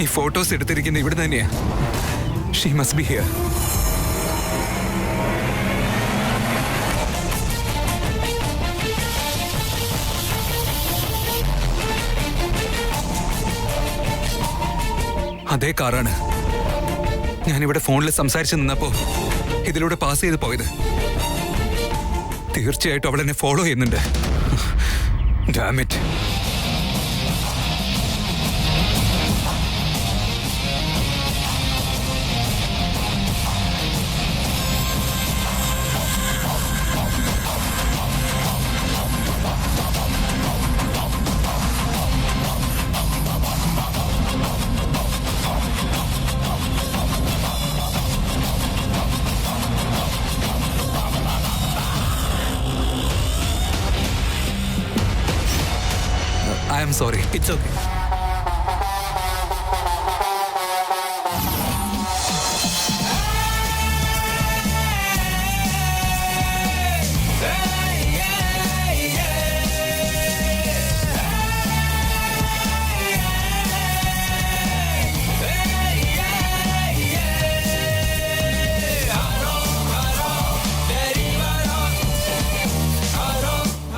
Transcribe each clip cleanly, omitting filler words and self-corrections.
ഈ ഫോട്ടോസ് എടുത്തിരിക്കുന്ന ഇവിടെ തന്നെയാ. She must be here. അതേ കാറാണ് ഞാനിവിടെ ഫോണിൽ സംസാരിച്ച് നിന്നപ്പോ ഇതിലൂടെ പാസ് ചെയ്ത് പോയത്. തീർച്ചയായിട്ടും അവൾ എന്നെ ഫോളോ ചെയ്യുന്നുണ്ട്. Damn it. I am sorry. It's okay.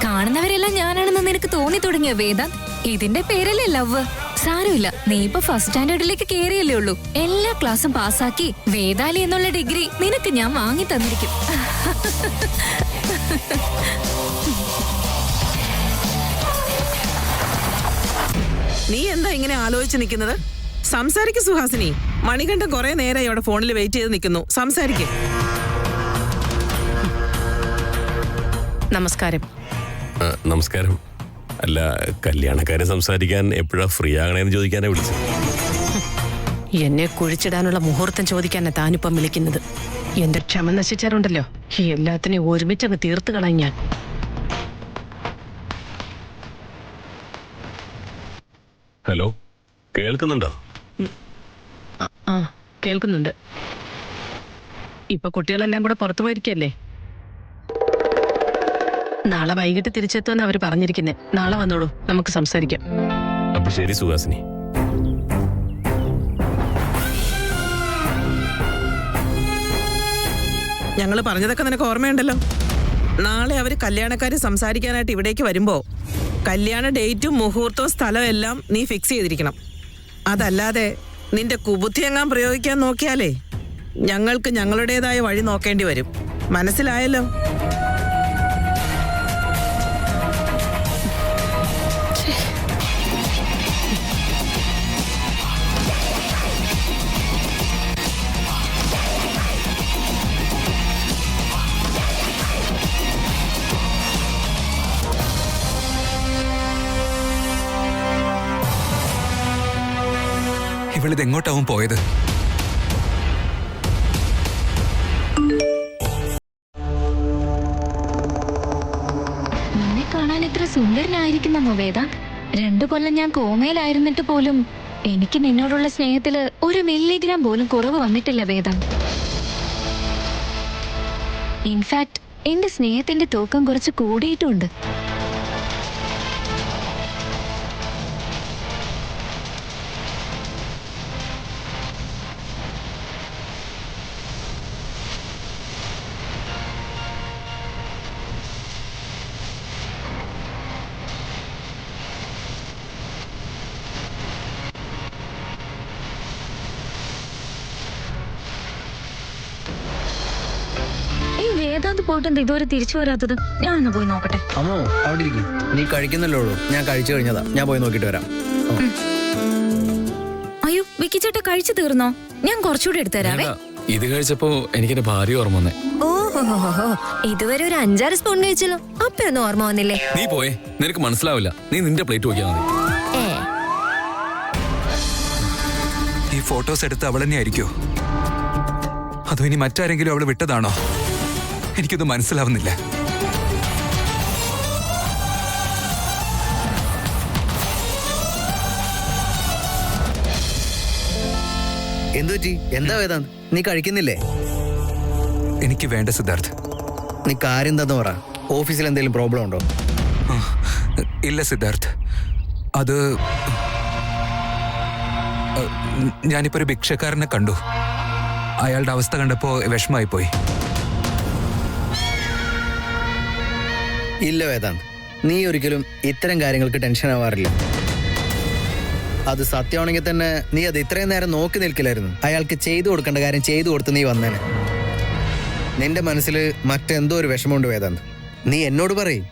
കാണുന്നവരെല്ലാം ഞാനാണെന്ന് നിനക്ക് തോന്നി തുടങ്ങിയ വേദാന്ത്. ഇതിന്റെ പേരല്ലേ ലവ്. സാരമില്ല, നീ ഇപ്പൊ ഫസ്റ്റ് സ്റ്റാൻഡേർഡിലേക്ക് കയറിയല്ലേ ഉള്ളൂ. എല്ലാ ക്ലാസ്സും പാസ്സാക്കി വേദാലി എന്നുള്ള ഡിഗ്രി നിനക്ക് ഞാൻ വാങ്ങി തന്നിരിക്കും. നീ എന്താ ഇങ്ങനെ ആലോചിച്ച് നിൽക്കുന്നത്? സംസാരിക്ക് സുഹാസിനി. മണികണ്ഠൻ കുറെ നേരം ഇവിടെ ഫോണിൽ വെയിറ്റ് ചെയ്ത് നിൽക്കുന്നു. സംസാരിക്ക്. നമസ്കാരം. നമസ്കാരം. അല്ല, കല്യാണക്കാരെ സംസാരിക്കാൻ എപ്പോഴാ ഫ്രീ ആകണേന്ന് ചോദിക്കാനാ വിളിച്ചത്. എന്നെ കുഴിച്ചിടാനുള്ള മുഹൂർത്തം ചോദിക്കാനാ താനിപ്പം വിളിക്കുന്നത്. എന്റെ ക്ഷമ നശിച്ചാറുണ്ടല്ലോ, എല്ലാത്തിനെയും ഒരുമിച്ചങ്ങ് തീർത്ത് കളയും ഞാൻ. ഹലോ, കേൾക്കുന്നുണ്ടോ? ആ, കേൾക്കുന്നുണ്ട്. ഇപ്പൊ കുട്ടികളെല്ലാം കൂടെ പുറത്തു പോയിരിക്കല്ലേ. നാളെ വൈകിട്ട് തിരിച്ചെത്തുമെന്ന് അവര് പറഞ്ഞിരിക്കുന്നേ. നാളെ വന്നോളൂ, നമുക്ക് സംസാരിക്കാം. അപ്പൊ ശരി സുഹാസിനി. ഞങ്ങൾ പറഞ്ഞതൊക്കെ നിനക്ക് ഓർമ്മയുണ്ടല്ലോ. നാളെ അവര് കല്യാണക്കാര് സംസാരിക്കാനായിട്ട് ഇവിടേക്ക് വരുമ്പോ കല്യാണ ഡേറ്റും മുഹൂർത്തവും സ്ഥലവും എല്ലാം നീ ഫിക്സ് ചെയ്തിരിക്കണം. അതല്ലാതെ നിന്റെ കുബുദ്ധി എങ്ങാൻ പ്രയോഗിക്കാൻ നോക്കിയാലേ ഞങ്ങൾക്ക് ഞങ്ങളുടേതായ വഴി നോക്കേണ്ടി വരും. മനസ്സിലായല്ലോ? ഇവളിത് എങ്ങോട്ടാവും പോയത്? നിന്നെ കാണാൻ എത്ര സുന്ദരനായിരിക്കുന്നോ വേദാന്ത്. 2 കൊല്ലം ഞാൻ കോമയിലായിരുന്നിട്ട് പോലും എനിക്ക് നിന്നോടുള്ള സ്നേഹത്തില് 1 മില്ലിഗ്രാം പോലും കുറവ് വന്നിട്ടില്ല വേദാന്ത്. ഇൻഫാക്ട് എന്റെ സ്നേഹത്തിന്റെ തൂക്കം കുറച്ച് കൂടിയിട്ടുണ്ട്. വേദാന്ത് പോയിട്ടെന്താ ഇതുവരെ തിരിച്ചു വരാത്തത്? ഞാനൊന്ന് പോയി നോക്കട്ടെ. അമ്മോ, അവിടെ ഇരിക്കും. നീ കഴിക്കുന്നല്ലേ ഉള്ളൂ. ഞാൻ കഴിച്ചു കഴിഞ്ഞതാ. ഞാൻ പോയി നോക്കിട്ട് വരാം. അയ്യോ, വിക്കിച്ചേട്ടാ കഴിച്ചു തീർന്നോ? ഞാൻ കുറച്ചുകൂടെ എടുത്തുതരാവേ. ഇത് കഴിച്ചപ്പോ എനിക്ക് എന്റെ ഭാര്യ ഓർമ്മ വന്നേ. ഓഹോ, ഇതുവരെ ഒരു 5-6 സ്പൂൺ കഴിച്ചല്ലോ. അപ്പൊന്നും ഓർമ്മ വന്നില്ലേ? നീ പോയേ, നിനക്ക് മനസ്സിലാവില്ല. നീ നിന്റെ പ്ലേറ്റ് നോക്കിയാൽ മതി. ഈ ഫോട്ടോസ് എടുത്ത് അവൾ തന്നെ ആയിരിക്കോ? അതോ ഇനി മറ്റാരെങ്കിലും അവള് വിട്ടതാണോ? എനിക്കൊന്നും മനസ്സിലാവുന്നില്ല. എന്തുപറ്റി? എന്താ വേദാന്ത്, നീ കഴിക്കുന്നില്ലേ? എനിക്ക് വേണ്ട സിദ്ധാർത്ഥ്. നീ കാര്യം എന്താന്ന് പറ. ഓഫീസിൽ എന്തെങ്കിലും പ്രോബ്ലം ഉണ്ടോ? ഇല്ല സിദ്ധാർത്ഥ്, അത് ഞാനിപ്പോ ഒരു ഭിക്ഷക്കാരനെ കണ്ടു. അയാളുടെ അവസ്ഥ കണ്ടപ്പോ വിഷമായി പോയി. ഇല്ല വേദാന്ത്, നീ ഒരിക്കലും ഇത്തരം കാര്യങ്ങൾക്ക് ടെൻഷൻ ആവാറില്ല. അത് സത്യമാണെങ്കിൽ തന്നെ നീ അത് ഇത്രയും നേരം നോക്കി നിൽക്കില്ലായിരുന്നു. അയാൾക്ക് ചെയ്തു കൊടുക്കേണ്ട കാര്യം ചെയ്തു കൊടുത്ത് നീ വന്നേനെ. നിന്റെ മനസ്സിൽ മറ്റെന്തോ ഒരു വിഷമമുണ്ട് വേദാന്ത്. നീ എന്നോട് പറയും.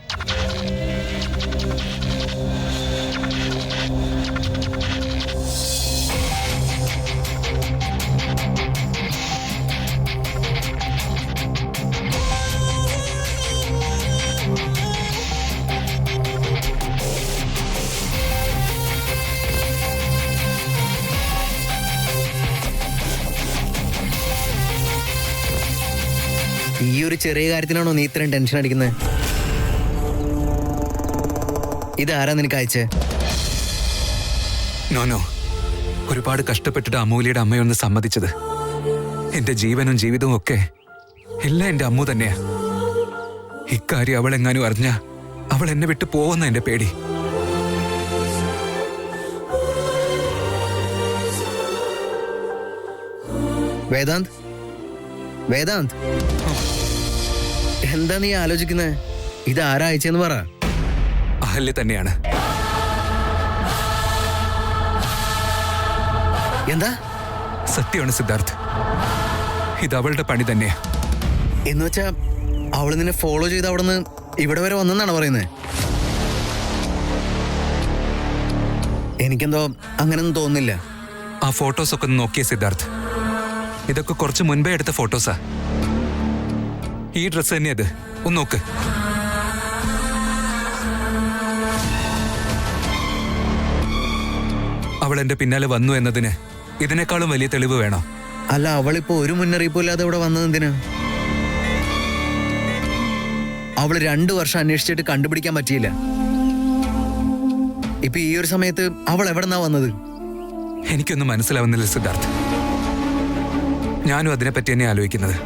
ഈ ഒരു ചെറിയ കാര്യത്തിനാണോ നീ ഇത്രയും ടെൻഷൻ അടിക്കുന്നത്? ഇതാരാ നിനക്ക് അയച്ചേ? നോനോ, ഒരുപാട് കഷ്ടപ്പെട്ടിട്ട് അമൂല്യയുടെ അമ്മയൊന്ന് സമ്മതിച്ചത്. എന്റെ ജീവനും ജീവിതവും ഒക്കെ എല്ലാം എന്റെ അമ്മു തന്നെയാ. ഇക്കാര്യം അവൾ എങ്ങാനും അറിഞ്ഞ അവൾ എന്നെ വിട്ടു പോവുന്ന എന്റെ പേടി. വേദാന്ത്, വേദാന്ത്, എന്താ നീ ആലോചിക്കുന്നത്? ഇത് ആരാ അയച്ചെന്ന് പറ. അഹല്യ തന്നെയാണ്. എന്താ? സത്യമാണ് സിദ്ധാർത്ഥ്, ഇത് അവളുടെ പണി തന്നെയാ. എന്ന് വെച്ചാ അവള് നിന്നെ ഫോളോ ചെയ്ത് അവിടെ നിന്ന് ഇവിടെ വരെ വന്നെന്നാണ് പറയുന്നത്? എനിക്കെന്തോ അങ്ങനൊന്നും തോന്നുന്നില്ല. ആ ഫോട്ടോസ് ഒക്കെ ഒന്ന് നോക്കിയേ സിദ്ധാർത്ഥ്. ഇതൊക്കെ കുറച്ച് മുൻപേ എടുത്ത ഫോട്ടോസാ. ഈ ഡ്രസ് തന്നെയത്, ഒന്ന് നോക്ക്. അവൾ എന്റെ പിന്നാലെ വന്നു എന്നതിന് ഇതിനേക്കാളും വലിയ തെളിവ് വേണോ? അല്ല, അവളിപ്പോ ഒരു മുന്നറിയിപ്പും ഇല്ലാതെ ഇവിടെ വന്നത് എന്തിനാ? അവള് 2 വർഷം അന്വേഷിച്ചിട്ട് കണ്ടുപിടിക്കാൻ പറ്റിയില്ല. ഇപ്പൊ ഈ ഒരു സമയത്ത് അവൾ എവിടെന്നാ വന്നത്? എനിക്കൊന്നും മനസ്സിലാവുന്നില്ല സിദ്ധാർത്ഥ്. ഞാനും അതിനെപ്പറ്റി തന്നെ ആലോചിക്കുന്നത്.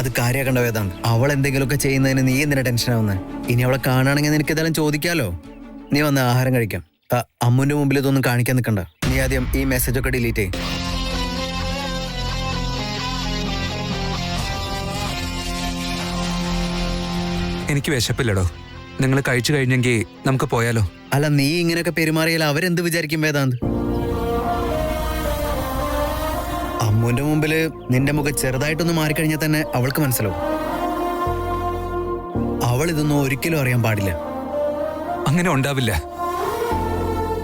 അത് കാര്യാക്കണ്ട വേദാന്ത്. അവൾ എന്തെങ്കിലുമൊക്കെ ചെയ്യുന്നതിന് നീ എന്തിനാ ടെൻഷൻ ആവുന്നത്? ഇനി അവളെ കാണുകയാണെങ്കിൽ നിനക്ക് ഇതെല്ലാം ചോദിക്കാലോ. നീ വന്ന് ആഹാരം കഴിക്കാം. അമ്മുന്റെ മുമ്പിൽ ഇതൊന്നും കാണിക്കാൻ നിൽക്കണ്ട. നീ ആദ്യം ഈ മെസ്സേജ് ഒക്കെ ഡിലീറ്റ് ചെയ്യും. എനിക്ക് വിശപ്പില്ലടോ. നിങ്ങൾ കഴിച്ചു കഴിഞ്ഞെങ്കിൽ നമുക്ക് പോയാലോ? അല്ല, നീ ഇങ്ങനെയൊക്കെ പെരുമാറിയാൽ അവരെന്ത് വിചാരിക്കും വേദാന്ത്? അമ്മുന്റെ മുമ്പില് നിന്റെ മുഖം ചെറുതായിട്ടൊന്ന് മാറിക്കഴിഞ്ഞാൽ തന്നെ അവൾക്ക് മനസ്സിലാവും. അവൾ ഇതൊന്നും ഒരിക്കലും അറിയാൻ പാടില്ല. അങ്ങനെ ഉണ്ടാവില്ല.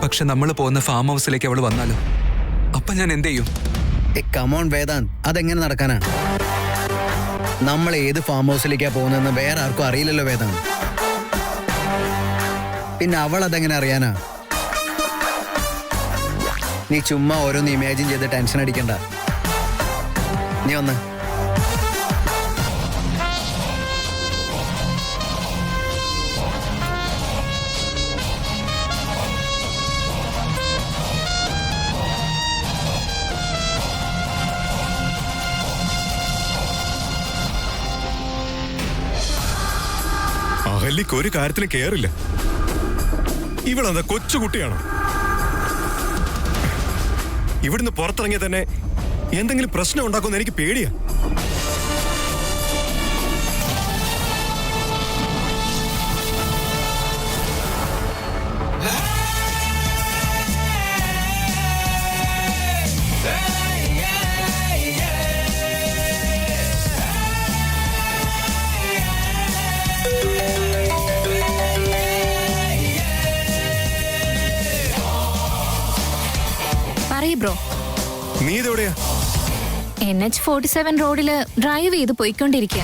പക്ഷെ നമ്മൾ പോകുന്ന ഫാം ഹൗസിലേക്ക് അവൾ വന്നാലോ? അപ്പൊ ഞാൻ എന്ത് ചെയ്യും? കമോൺ വേദാന്ത്, അതെങ്ങനെ നടക്കാനാണ്? നമ്മൾ ഏത് ഫാം ഹൗസിലേക്കാ പോകുന്നതെന്ന് വേറെ ആർക്കും അറിയില്ലല്ലോ വേദാന്ത്. പിന്നെ അവൾ അതെങ്ങനെ അറിയാനാ? നീ ചുമ്മാ ഓരോന്ന് ഇമാജിൻ ചെയ്ത് ടെൻഷൻ അടിക്കണ്ട. നീ വന്ന്. അഹല്യക്ക് ഒരു കാര്യത്തിലും കേറില്ല. ഇവളെന്താ കൊച്ചുകുട്ടിയാണോ? ഇവിടുന്ന് പുറത്തിറങ്ങിയ തന്നെ എന്തെങ്കിലും പ്രശ്നം ഉണ്ടാക്കുമെന്ന് എനിക്ക് പേടിയാ. പറയ് ബ്രോ. നീ ഇതെവിടെയാ? NH47 റോഡില് ഡ്രൈവ് ചെയ്ത് പോയിക്കൊണ്ടിരിക്കുക.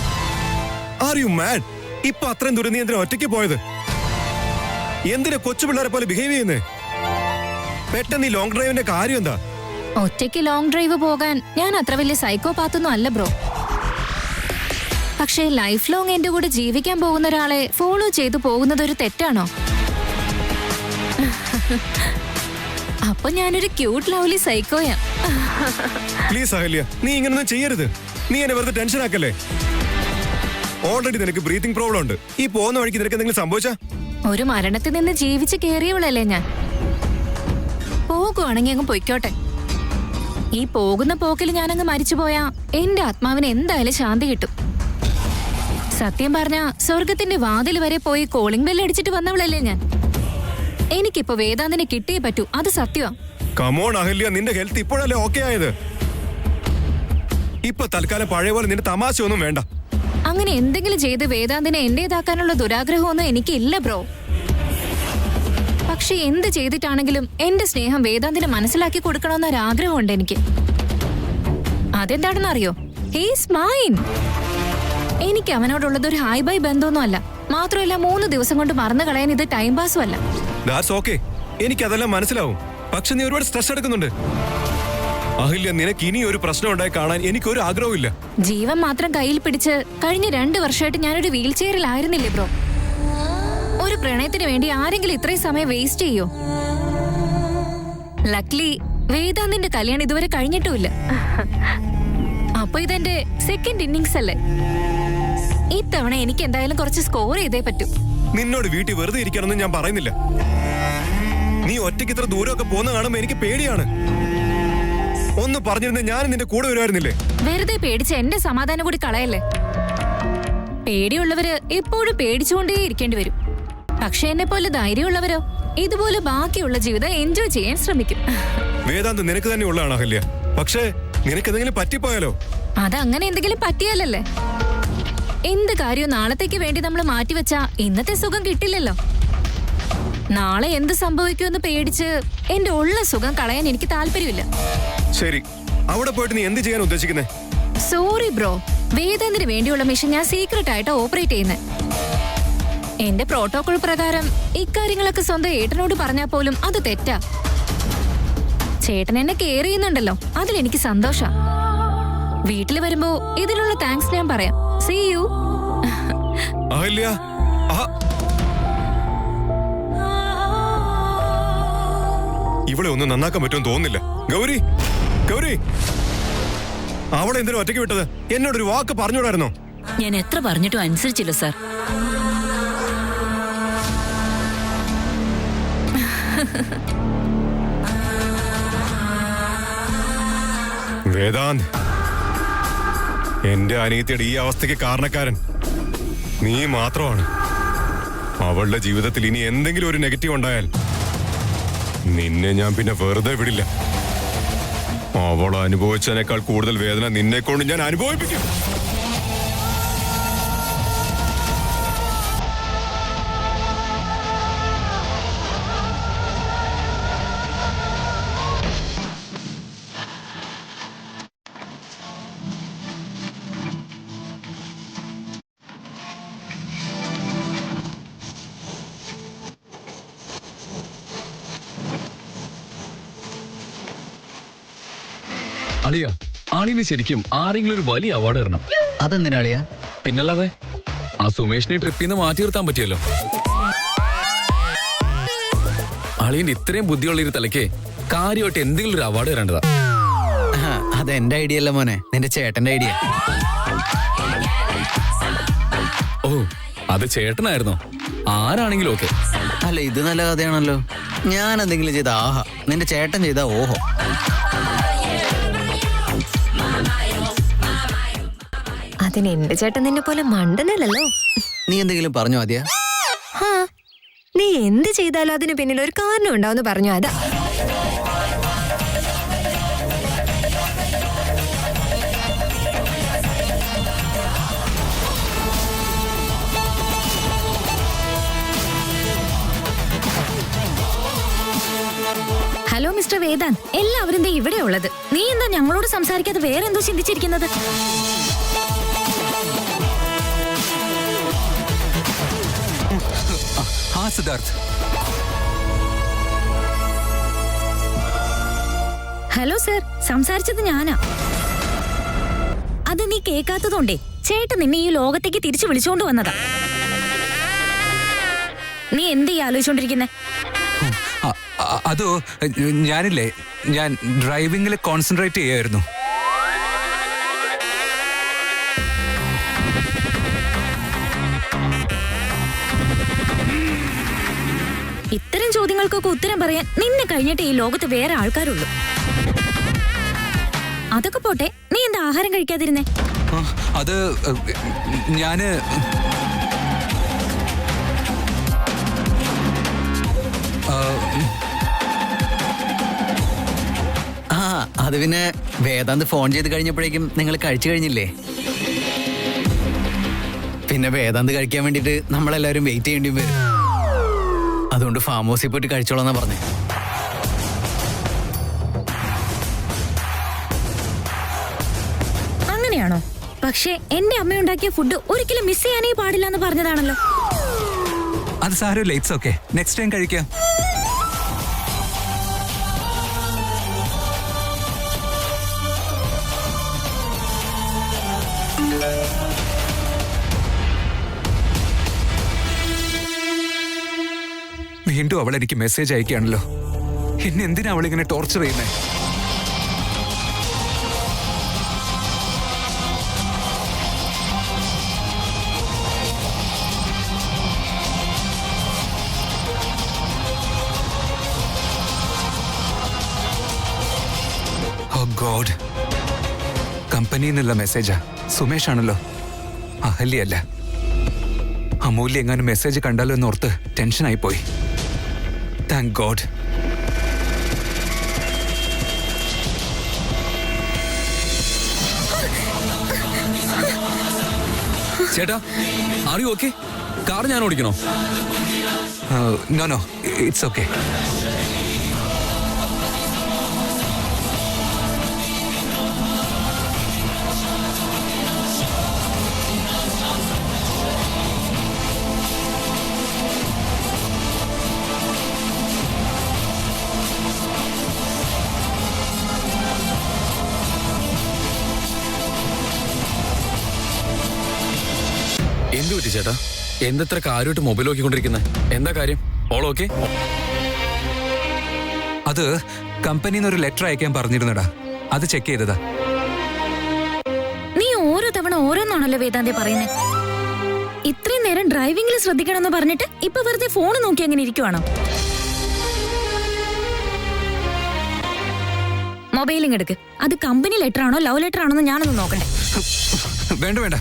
Are you mad? ഇപ്പൊ അത്രയും ദൂരം നീ എന്തിനാ ഒറ്റയ്ക്ക് പോയത്? എന്തിനാ കൊച്ചു പിള്ളേരെ പോലെ ബിഹേവ് ചെയ്യുന്നേ? പെട്ടെന്ന് ഈ ലോങ് ഡ്രൈവിന്റെ കാര്യം എന്താ? ഒറ്റയ്ക്ക് ലോങ് ഡ്രൈവ് പോകാൻ ഞാൻ അത്ര വലിയ സൈക്കോപാത്തൊന്നും അല്ല ബ്രോ. പക്ഷേ ലൈഫ് ലോങ് എന്റെ കൂടെ ജീവിക്കാൻ പോകുന്ന ഒരാളെ ഫോളോ ചെയ്തു പോകുന്നത് ഒരു തെറ്റാണോ? അപ്പൊ ഞാനൊരു ക്യൂട്ട് ലവ്ലി സൈക്കോയാ. പ്ലീസ് അഹല്യ, നീ ഇങ്ങനൊന്നും ചെയ്യരുത്. നീ എന്നെ വെറുതെ ടെൻഷൻ ആക്കല്ലേ. ഓൾറെഡി നിനക്ക് ബ്രീത്തിങ് പ്രോബ്ലം ഉണ്ട്. ഈ പോകുന്ന വഴിക്ക് നിനക്ക് എന്തെങ്കിലും സംഭവിച്ചാ? ഒരു മരണത്തിൽ നിന്ന് ജീവിച്ച് കേറിയവളല്ലേ ഞാൻ. പോകുവാണെങ്കിൽ അങ്ങ് പൊയ്ക്കോട്ടെ. ഈ പോകുന്ന പോക്കിൽ ഞാനങ്ങ് മരിച്ചുപോയാ എന്റെ ആത്മാവിന് എന്തായാലും ശാന്തി കിട്ടും. സത്യം പറഞ്ഞ സ്വർഗത്തിന്റെ വാതിൽ വരെ പോയി കോളിംഗ് ബെൽ അടിച്ചിട്ട് വന്നവളല്ലേ ഞാൻ. എനിക്കിപ്പോ വേദാന്തിനെ കിട്ടിയേ പറ്റൂ, അത് സത്യമാ. കമോൺ അഹല്യ, നിന്റെ ഹെൽത്ത് ഇപ്പോഴല്ലേ ഓക്കെ ആയത്? ഇപ്പൊ തൽക്കാലം പഴയ പോലെ നിന്റെ തമാശയൊന്നും വേണ്ട. അങ്ങനെ എന്തെങ്കിലും ചെയ്ത് വേദാന്തിനെ എന്റേതാക്കാനുള്ള ദുരാഗ്രഹമൊന്നും എനിക്കില്ല ബ്രോ. പക്ഷെ എന്ത് ചെയ്തിട്ടാണെങ്കിലും എന്റെ സ്നേഹം വേദാന്തിനെ മനസ്സിലാക്കി കൊടുക്കണമെന്നൊരാഗ്രഹമുണ്ട് എനിക്ക്. അതെന്താണെന്നറിയോ? He's mine. എനിക്ക് അവനോടുള്ളത് ഒരു ഹായ് ബൈ ബന്ധമൊന്നും അല്ല. മാത്രമല്ല 3 ദിവസം കൊണ്ട് മറന്നു കളയാൻ ഇത് ടൈം പാസും അല്ല. ദാറ്റ്സ് ഓക്കെ, എനിക്കതെല്ലാം മനസ്സിലാവും. പക്ഷെ നീ ഒരുപാട് സ്ട്രെസ് എടുക്കുന്നുണ്ട്. അഹല്യ, നിനക്ക് ഇനി ഒരു പ്രശ്നം ഉണ്ടായി കാണാൻ എനിക്കൊരു ആഗ്രഹമില്ല. ജീവൻ മാത്രം കയ്യിൽ പിടിച്ച് കഴിഞ്ഞ 2 വർഷമായിട്ട് ഞാനൊരു വീൽ ചെയറിലായിരുന്നില്ലേ ബ്രോ? ഒരു പ്രണയത്തിന് വേണ്ടി ആരെങ്കിലും ഇത്രയും സമയം വേസ്റ്റ് ചെയ്യോ? ലക്ലി വേദാന്തിന്റെ കല്യാണം ഇതുവരെ കഴിഞ്ഞിട്ടുമില്ല. അപ്പൊ ഇതെന്റെ സെക്കൻഡ് ഇന്നിങ്സ് അല്ലേ? ഇത്തവണ എനിക്ക് എന്തായാലും കുറച്ച് സ്കോർ ചെയ്തേ പറ്റൂ. നിന്നോട് വീട്ടിൽ വെറുതെ ഇരിക്കണമെന്ന് ഞാൻ പറയുന്നില്ല. നീ ഒറ്റയ്ക്ക് ഇത്ര ദൂരമൊക്കെ പോകുന്ന കാണുമ്പോ എനിക്ക് പേടിയാണ്. ഒന്ന് പറഞ്ഞിരുന്ന ഞാൻ നിന്റെ കൂടെ വരുമായിരുന്നില്ലേ? വെറുതെ പേടിച്ച് എന്റെ സമാധാനം കൂടി കളയല്ലേ. പേടിയുള്ളവര് എപ്പോഴും പേടിച്ചുകൊണ്ടേ ഇരിക്കേണ്ടി വരും. പക്ഷെ എന്നെ പോലെ ധൈര്യമുള്ളവരോ ഇതുപോലെ ബാക്കിയുള്ള ജീവിതം എൻജോയ് ചെയ്യാൻ ശ്രമിക്കും. വേദാന്ത് നിനക്ക് തന്നെ ഉള്ളതാണ് അഹല്യ. പക്ഷേ നിനക്കെന്തെങ്കിലും പറ്റിപ്പോയാലോ? അതങ്ങനെ എന്തെങ്കിലും പറ്റിയാലല്ലേ. എന്ത് കാര്യവും നാളത്തേക്ക് വേണ്ടി നമ്മൾ മാറ്റിവെച്ചാ ഇന്നത്തെ സുഖം കിട്ടില്ലല്ലോ. നാളെ എന്ത് സംഭവിക്കുമെന്ന് പേടിച്ച് എന്റെ ഉള്ള സുഖം കളയാൻ എനിക്ക് താല്പര്യമില്ല. ശരി, അവിടെ പോയിട്ട് നീ എന്ത് ചെയ്യാൻ ഉദ്ദേശിക്കുന്നേ? സോറി ബ്രോ, വേദാന്തിന് വേണ്ടിയുള്ള മിഷൻ ഞാൻ സീക്രട്ട് ആയിട്ട് ഓപ്പറേറ്റ് ചെയ്യുന്നത്. എന്റെ പ്രോട്ടോകോൾ പ്രകാരം ഇക്കാര്യങ്ങളൊക്കെ സ്വന്തം ഏട്ടനോട് പറഞ്ഞാൽ പോലും അത് തെറ്റാ. ചേട്ടൻ എന്നെ കെയർ ചെയ്യുന്നുണ്ടല്ലോ, അതിലെനിക്ക് സന്തോഷാ. വീട്ടിൽ വരുമ്പോ ഇതിനുള്ള താങ്ക്സ് ഞാൻ പറയാം. See you. അഹല്യ, ഇവിടെ ഒന്നും നന്നാക്കാൻ പറ്റുമെന്ന് തോന്നുന്നില്ല. ഗൗരി, ഗൗരി, അവളെ എന്തിനാ ഒറ്റയ്ക്ക് വിട്ടത്? എന്നോടൊരു വാക്ക് പറഞ്ഞുകൂടായിരുന്നോ? ഞാൻ എത്ര പറഞ്ഞിട്ടും അനുസരിച്ചില്ല സാർ. വേദാന്ത്, എന്റെ അനിയത്തിയുടെ ഈ അവസ്ഥയ്ക്ക് കാരണക്കാരൻ നീ മാത്രമാണ്. അവളുടെ ജീവിതത്തിൽ ഇനി എന്തെങ്കിലും ഒരു നെഗറ്റീവ് ഉണ്ടായാൽ നിന്നെ ഞാൻ പിന്നെ വെറുതെ വിടില്ല. അവൾ അനുഭവിച്ചതിനേക്കാൾ കൂടുതൽ വേദന നിന്നെ കൊണ്ട് ഞാൻ അനുഭവിപ്പിക്കും. അളിയ, ആളിന് ശരിക്കും ആരെങ്കിലും ഒരു വലിയ അവാർഡ് തരണം. അതെന്തിനാളിയാ? പിന്നല്ലാതെ ആ സുമേഷിനെ ട്രിപ്പിൽ നിന്ന് മാറ്റി നിർത്താൻ പറ്റിയല്ലോ. അളിയന്റെ ഇത്രയും ബുദ്ധിയുള്ള ഒരു തലയ്ക്ക് കാര്യമായിട്ട് എന്തെങ്കിലും ഒരു അവാർഡ് തരേണ്ടതാ. അത് എന്റെ ഐഡിയ അല്ല മോനെ, നിന്റെ ചേട്ടന്റെ ഐഡിയ. ഓ, അത് ചേട്ടനായിരുന്നോ? ആരാണെങ്കിലും ഓക്കെ. അല്ല, ഇത് നല്ല കഥയാണല്ലോ. ഞാൻ എന്തെങ്കിലും ചെയ്ത ആഹാ, നിന്റെ ചേട്ടൻ ചെയ്ത ഓഹോ. അതിന് എന്റെ ചേട്ടൻ നിന്നെ പോലെ മണ്ടനല്ലോ. നീ എന്തെങ്കിലും പറഞ്ഞോ ആദ്യ? നീ എന്ത് ചെയ്താലും അതിന് പിന്നിൽ ഒരു കാരണം ഉണ്ടാവുമെന്ന് പറഞ്ഞു. അതാ ഹലോ മിസ്റ്റർ വേദാന്ത്, എല്ലാവരും ദേ ഇവിടെ ഉള്ളത്. നീ എന്താ ഞങ്ങളോട് സംസാരിക്കാതെ വേറെ എന്തോ ചിന്തിച്ചിരിക്കുന്നത്? സിദ്ധാർത്ഥ്, ഹലോ സർ, സംസാരിച്ചത് ഞാനാ. അത് നീ കേൾക്കാത്തതുകൊണ്ടേ ചേട്ടൻ നിന്നെ ഈ ലോകത്തേക്ക് തിരിച്ചു വിളിച്ചോണ്ട് വന്നതാ. നീ എന്ത് ആലോചിച്ചോണ്ടിരിക്കുന്നേ? അതോ, ഞാനില്ലേ, ഞാൻ ഡ്രൈവിംഗിൽ കോൺസെൻട്രേറ്റ് ചെയ്യായിരുന്നു. ഇത്തരം ചോദ്യങ്ങൾക്കൊക്കെ ഉത്തരം പറയാൻ നിന്നെ കഴിഞ്ഞിട്ട് ഈ ലോകത്ത് വേറെ ആൾക്കാരുള്ളൂ. അതൊക്കെ പോട്ടെ, നീ എന്താ ആഹാരം കഴിക്കാതിരുന്നേ? ആ, അത് ഞാന് ആ അത് പിന്നെ വേദാന്ത് ഫോൺ ചെയ്ത് കഴിഞ്ഞപ്പോഴേക്കും നിങ്ങൾ കഴിച്ചു കഴിഞ്ഞില്ലേ? പിന്നെ വേദാന്ത് കഴിക്കാൻ വേണ്ടിയിട്ട് നമ്മളെല്ലാവരും വെയിറ്റ് ചെയ്യേണ്ടി വരും. അതുകൊണ്ട് ഫാം ഹൗസിൽ പോയിട്ട് കഴിച്ചോളാന്നാ പറഞ്ഞേ. അങ്ങനെയാണോ? പക്ഷേ എന്റെ അമ്മയുണ്ടാക്കിയ ഫുഡ് ഒരിക്കലും മിസ് ചെയ്യാനേ പാടില്ല എന്ന് പറഞ്ഞതാണല്ലോ. അത് സാരമില്ല, ഇറ്റ്സ് ഓക്കെ, നെക്സ്റ്റ് ടൈം കഴിക്കാം. വീണ്ടും അവൾ എനിക്ക് മെസ്സേജ് അയക്കുകയാണല്ലോ. എന്നെ എന്തിനാ അവളിങ്ങനെ ടോർച്ചർ ചെയ്യുന്നേ? ഓ ഗോഡ്, കമ്പനിയിൽ നിന്നുള്ള മെസ്സേജാ. സുമേഷ് ആണല്ലോ, അഹല്യല്ല. അമൂല്യ എങ്ങാനും മെസ്സേജ് കണ്ടാലോ എന്നോർത്ത് ടെൻഷനായി പോയി. Thank god. ചേട്ടാ, ആർ യു ഓക്കെ? കാർ ഞാൻ ഓടിക്കണോ? No no, it's okay. എന്തു പറ്റി ചേട്ടാ? എന്തെത്ര കാര്യമായിട്ട് മൊബൈൽ നോക്കിക്കൊണ്ടിരിക്കുന്നത്? എന്താ കാര്യം? All okay? അത് കമ്പനിയിൽ നിന്ന് ഒരു ലെറ്റർ അയക്കാൻ പറഞ്ഞിരുന്നടാ, അത് ചെക്ക് ചെയ്തതാ. നീ ഓരോ തവണ ഓരോന്നാണല്ലോ വേദാന്തി പറയുന്നത്. ഇത്രയും നേരം ഡ്രൈവിംഗിൽ ശ്രദ്ധിക്കണമെന്ന് പറഞ്ഞിട്ട് ഇപ്പൊ വെറുതെ ഫോൺ നോക്കി അങ്ങനെ ഇരിക്കുവാണോ? മൊബൈലിങ് എടുക്ക്. അത് കമ്പനി ലെറ്റർ ആണോ ലവ് ലെറ്റർ ആണോ എന്ന് ഞാനൊന്ന് നോക്കണ്ടേ? വേണ്ട വേണ്ട,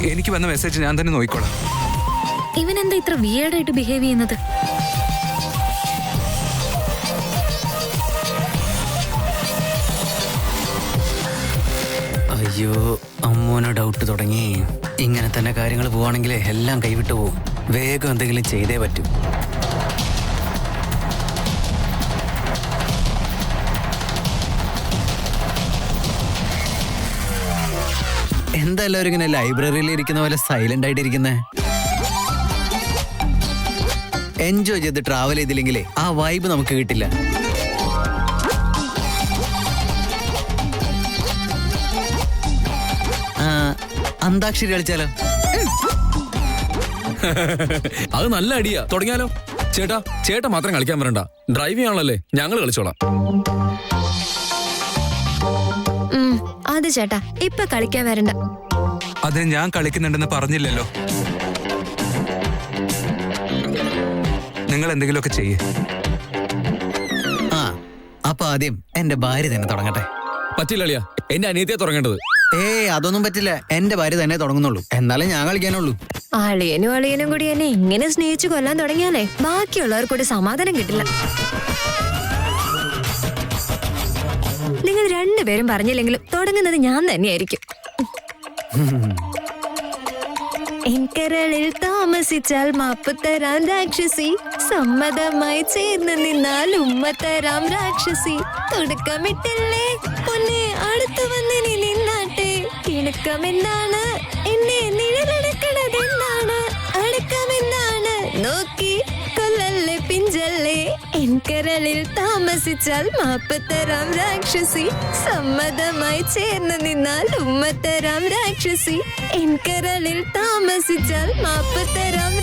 എനിക്ക് വന്ന മെസ്സേജ് ഞാൻ തന്നെ നോക്കിക്കോളാം. ഇവനെന്താ ഇത്ര വിയേർഡായിട്ട് ബിഹേവ് ചെയ്യുന്നത്? അയ്യോ, അമ്മൂന് ഡൗട്ട് തുടങ്ങി. ഇങ്ങനെ തന്നെ കാര്യങ്ങൾ പോവാണെങ്കിൽ എല്ലാം കൈവിട്ടു പോവും. വേഗം എന്തെങ്കിലും ചെയ്തേ പറ്റൂ. എന്താ എല്ലാവരും ഇങ്ങനെ ലൈബ്രറിയിൽ ഇരിക്കുന്ന പോലെ സൈലന്റ് ആയിട്ട് ഇരിക്കുന്നേ? എൻജോയ് ചെയ്ത് ട്രാവൽ ചെയ്തില്ലെങ്കിലേ ആ വൈബ് നമുക്ക് കിട്ടില്ല. അന്താക്ഷരി കളിച്ചാലോ? അത് നല്ല ഐഡിയ, തുടങ്ങിയാലോ? ചേട്ടാ മാത്രം കളിക്കാൻ വരണ്ട, ഡ്രൈവിംഗ് ആണല്ലേ, ഞങ്ങൾ കളിച്ചോളാം. അത് ചേട്ടാ ഇപ്പൊ കളിക്കാൻ വരണ്ട. അതിന് ഞാൻ കളിക്കുന്നുണ്ടെന്ന് പറഞ്ഞില്ലല്ലോ. നിങ്ങൾ എന്തെങ്കിലുമൊക്കെ ചെയ്യേ. ആ, അപ്പൊ ആദ്യം എന്റെ ഭാര്യ തന്നെ തുടങ്ങട്ടെ. പറ്റില്ല അളിയാ, എന്റെ അനിയത്തിയെ തുടങ്ങേണ്ടത്. അതൊന്നും പറ്റില്ല, എന്റെ ഭാര്യ തന്നെ തുടങ്ങുന്നുള്ളൂ. എന്നാലേ ഞാൻ കളിക്കാനുള്ളൂ. അളിയനും കൂടി എന്നെ ഇങ്ങനെ സ്നേഹിച്ചു കൊല്ലാൻ തുടങ്ങിയാലേ ബാക്കിയുള്ളവർക്കൂടി സമാധാനം കിട്ടില്ല. നിങ്ങൾ രണ്ടുപേരും പറഞ്ഞില്ലെങ്കിലും തുടങ്ങുന്നത് ഞാൻ തന്നെയായിരിക്കും. എൻകരളിൽ താമസിച്ചാൽ മാപ്പ് തരാം രാക്ഷസി, സമ്മതമായി ചേർന്ന് നിന്നാൽ ഉമ്മ തരാം രാക്ഷസി. തുടക്കമിട്ടില്ലേ പൊന്നെ, അടുത്തു വന്നിനി നിന്നാട്ടെ. കിണക്കമെന്താണ് എന്നെ നിഴലടക്കണതെന്താണ്? അടക്കമെന്താണ് നോക്കി കൊല്ലല്ലേ പിഞ്ചല്ലേ. എൻകരളിൽ താമസിച്ചാൽ മാപ്പ് തരാം രാക്ഷസി, സമ്മതമായി ചേർന്ന് നിന്നാൽ ഉമ്മ തരാം രാക്ഷസി. എൻകരളിൽ താമസിച്ചാൽ മാപ്പ് തരാം